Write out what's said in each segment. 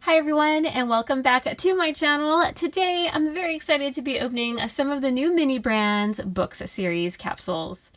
Hi everyone and welcome back to my channel. Today I'm very excited to be opening some of the new Mini Brands Books series capsules.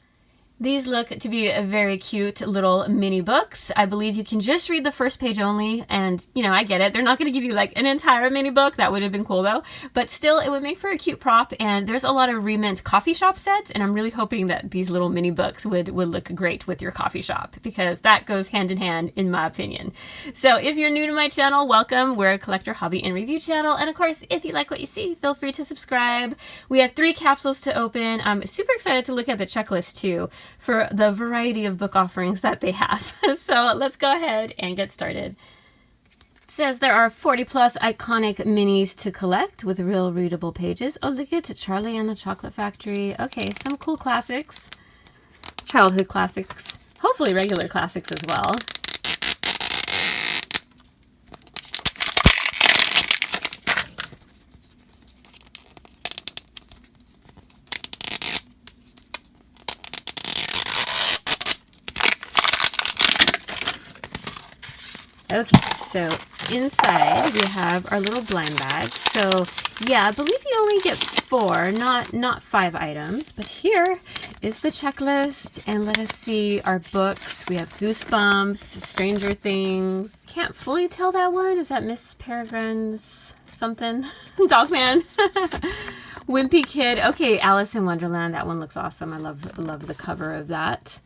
These look to be a very cute little mini books. I believe you can just read the first page only, and you know, I get it. They're not going to give you like an entire mini book. That would have been cool though. But still, it would make for a cute prop, and there's a lot of remint coffee shop sets, and I'm really hoping that these little mini books would look great with your coffee shop, because that goes hand in hand in my opinion. So if you're new to my channel, welcome. We're a collector hobby and review channel, and of course, if you like what you see, feel free to subscribe. We have 3 capsules to open. I'm super excited to look at the checklist too, for the variety of book offerings that they have. So let's go ahead and get started. It says there are 40 plus iconic minis to collect with real readable pages. Oh, look at Charlie and the Chocolate Factory. Okay, some cool classics. Childhood classics. Hopefully regular classics as well. Okay, so inside we have our little blind bag. So yeah, I believe you only get 4, not 5 items. But here is the checklist, and let us see our books. We have Goosebumps, Stranger Things. Can't fully tell that one. Is that Miss Peregrine's something? Dogman. Wimpy Kid. Okay, Alice in Wonderland. That one looks awesome. I love the cover of that.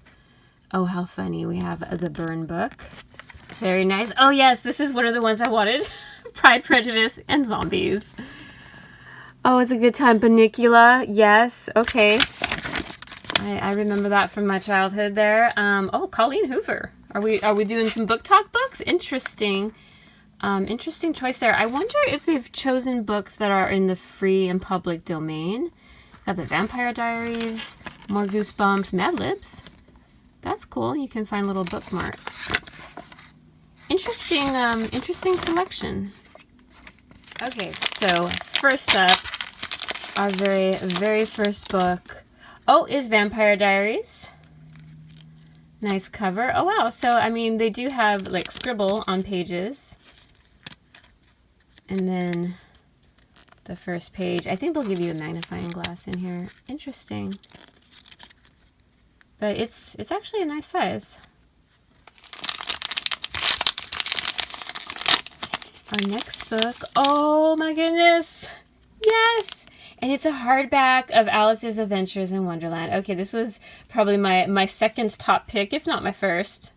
Oh, how funny. We have the Burn book. Very nice. Oh yes, this is one of the ones I wanted. Pride, Prejudice, and Zombies. Oh, it's a good time. Bunnicula. Yes. Okay. I remember that from my childhood there. Oh, Colleen Hoover. Are we doing some book talk books? Interesting. Interesting choice there. I wonder if they've chosen books that are in the free and public domain. Got the Vampire Diaries, more Goosebumps, Mad Libs. That's cool. You can find little bookmarks. Interesting selection. Okay, so first up, our very first book, is Vampire Diaries. Nice cover. Oh wow, so I mean they do have like scribble on pages. And then the first page, I think they'll give you a magnifying glass in here. Interesting. But it's actually a nice size. Our next book, oh my goodness, yes! And it's a hardback of Alice's Adventures in Wonderland. Okay, this was probably my second top pick, if not my first.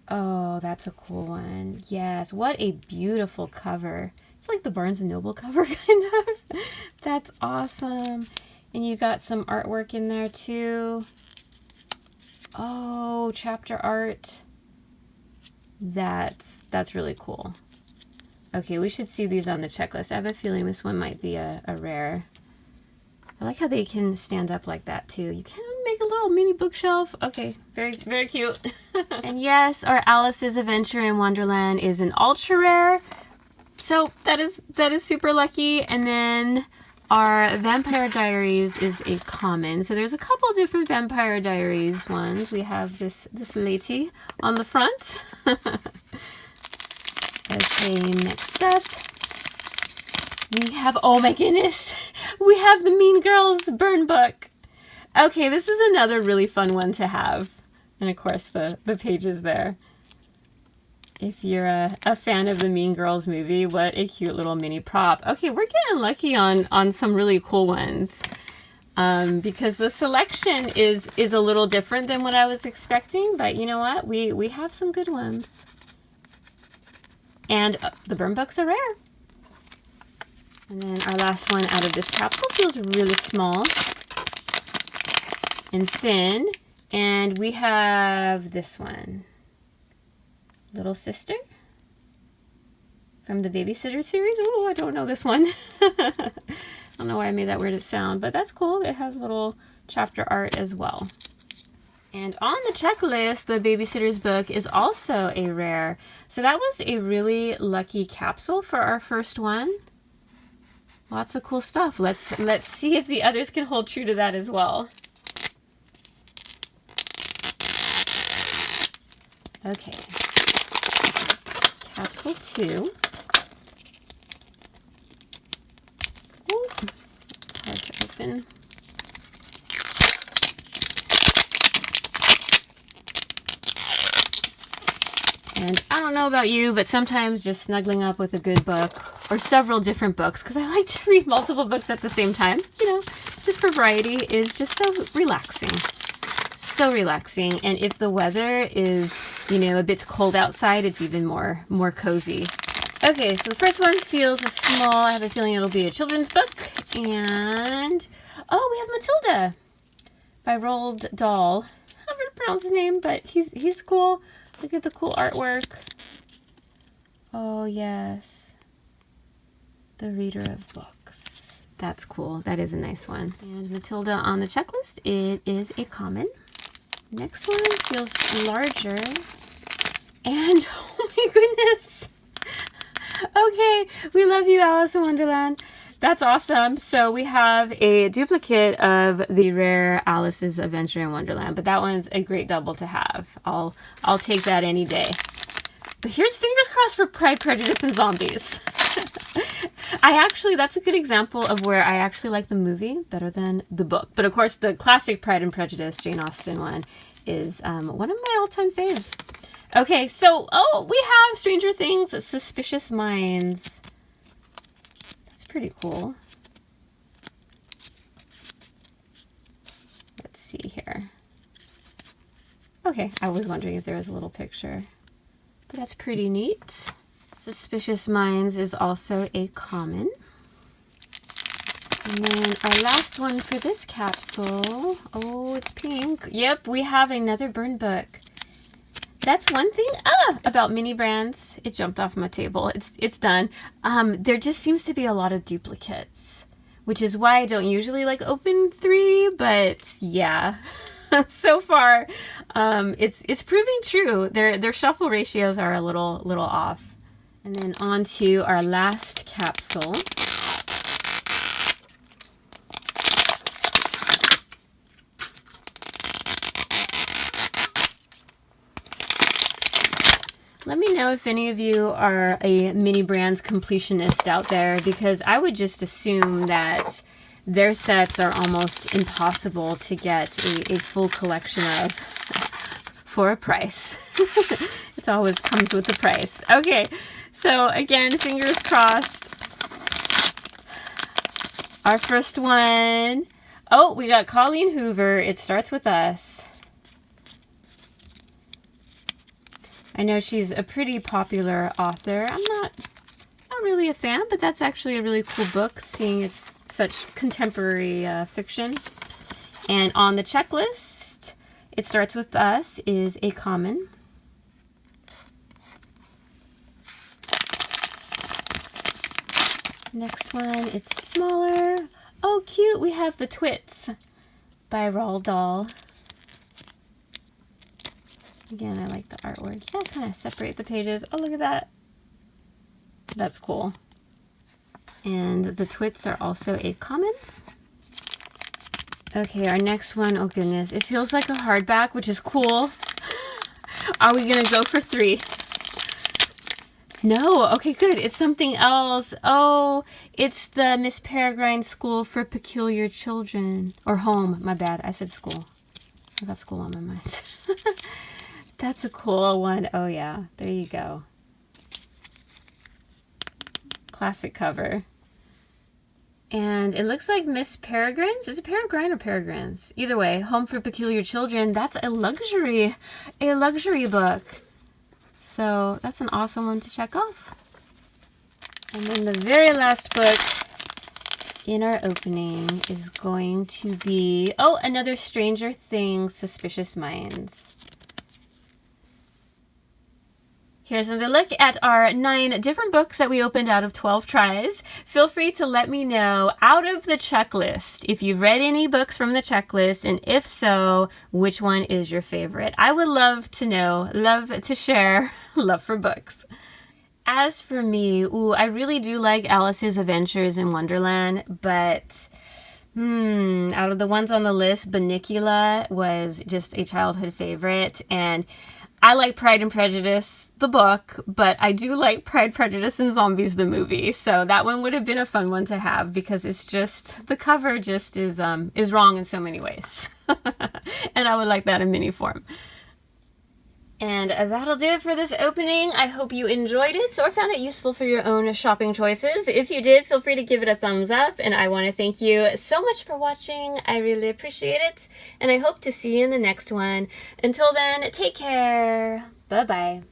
Oh, that's a cool one. Yes, what a beautiful cover. It's like the Barnes & Noble cover, kind of. That's awesome. And you got some artwork in there too. Oh, chapter art. That's really cool. Okay, we should see these on the checklist. I have a feeling this one might be a rare. I like how they can stand up like that too. You can make a little mini bookshelf. Okay, very cute. And yes, our Alice's Adventure in Wonderland is an ultra rare. So that is super lucky. And then our Vampire Diaries is a common. So there's a couple different Vampire Diaries ones. We have this lady on the front. Okay, next up, we have, oh my goodness, we have the Mean Girls Burn book. Okay, this is another really fun one to have. And of course the pages there. If you're a fan of the Mean Girls movie, what a cute little mini prop. Okay, we're getting lucky on some really cool ones. Because the selection is a little different than what I was expecting, but you know what? We have some good ones. And the Burn books are rare. And then our last one out of this capsule feels really small and thin. And we have this one. Little Sister from the Babysitter series. Oh, I don't know this one. I don't know why I made that weird sound, but that's cool. It has little chapter art as well. And on the checklist, the Babysitter's book is also a rare. So that was a really lucky capsule for our first one. Lots of cool stuff. Let's see if the others can hold true to that as well. Okay. capsule 2. Ooh, it's hard to open. And I don't know about you, but sometimes just snuggling up with a good book or several different books, because I like to read multiple books at the same time, you know, just for variety, is just so relaxing. So relaxing. And if the weather is, you know, a bit cold outside, it's even more cozy. Okay, so the first one feels small. I have a feeling it'll be a children's book. And, oh, we have Matilda by Roald Dahl. I don't know how to pronounce his name, but he's cool. Look at the cool artwork. Oh, yes. The Reader of Books. That's cool. That is a nice one. And Matilda on the checklist, it is a common. Next one feels larger. And, oh my goodness. Okay, we love you, Alice in Wonderland. That's awesome. So we have a duplicate of the rare Alice's Adventure in Wonderland, but that one's a great double to have. I'll take that any day. But here's fingers crossed for Pride, Prejudice, and Zombies. That's a good example of where I actually like the movie better than the book. But of course, the classic Pride and Prejudice, Jane Austen one, is one of my all-time faves. Okay, so, we have Stranger Things, Suspicious Minds. That's pretty cool. Let's see here. Okay, I was wondering if there was a little picture. But that's pretty neat. Suspicious Minds is also a common. And then our last one for this capsule. Oh, it's pink. Yep, we have another burn book. That's one thing about mini brands. It jumped off my table. It's done. There just seems to be a lot of duplicates, which is why I don't usually like open 3, but yeah. So far, it's proving true. Their shuffle ratios are a little off. And then on to our last capsule. Let me know if any of you are a mini brands completionist out there, because I would just assume that their sets are almost impossible to get a full collection of for a price. It always comes with a price. Okay, so again, fingers crossed. Our first one. Oh, we got Colleen Hoover. It Starts With Us. I know she's a pretty popular author. I'm not really a fan, but that's actually a really cool book, seeing it's such contemporary fiction. And on the checklist, It Starts With Us is a common. Next one, it's smaller. Oh, cute. We have The Twits by Roald Dahl. Again, I like the artwork. Yeah, kind of separate the pages. Oh, look at that. That's cool. And The Twits are also a common. Okay, our next one. Oh, goodness. It feels like a hardback, which is cool. Are we going to go for 3? No. Okay, good. It's something else. Oh, it's the Miss Peregrine School for Peculiar Children. Or Home. My bad. I said school. I got school on my mind. That's a cool one. Oh, yeah. There you go. Classic cover. And it looks like Miss Peregrine's. Is it Peregrine or Peregrine's? Either way, Home for Peculiar Children. That's a luxury book. So that's an awesome one to check off. And then the very last book in our opening is going to be, oh, another Stranger Things, Suspicious Minds. Here's another look at our 9 different books that we opened out of 12 tries. Feel free to let me know out of the checklist if you've read any books from the checklist, and if so, which one is your favorite. I would love to know, love to share, love for books. As for me, I really do like Alice's Adventures in Wonderland, but out of the ones on the list, Bunnicula was just a childhood favorite, and I like Pride and Prejudice, the book, but I do like Pride, Prejudice, and Zombies, the movie. So that one would have been a fun one to have because it's just, the cover just is wrong in so many ways. And I would like that in mini form. And that'll do it for this opening. I hope you enjoyed it or found it useful for your own shopping choices. If you did, feel free to give it a thumbs up. And I want to thank you so much for watching. I really appreciate it. And I hope to see you in the next one. Until then, take care. Bye-bye.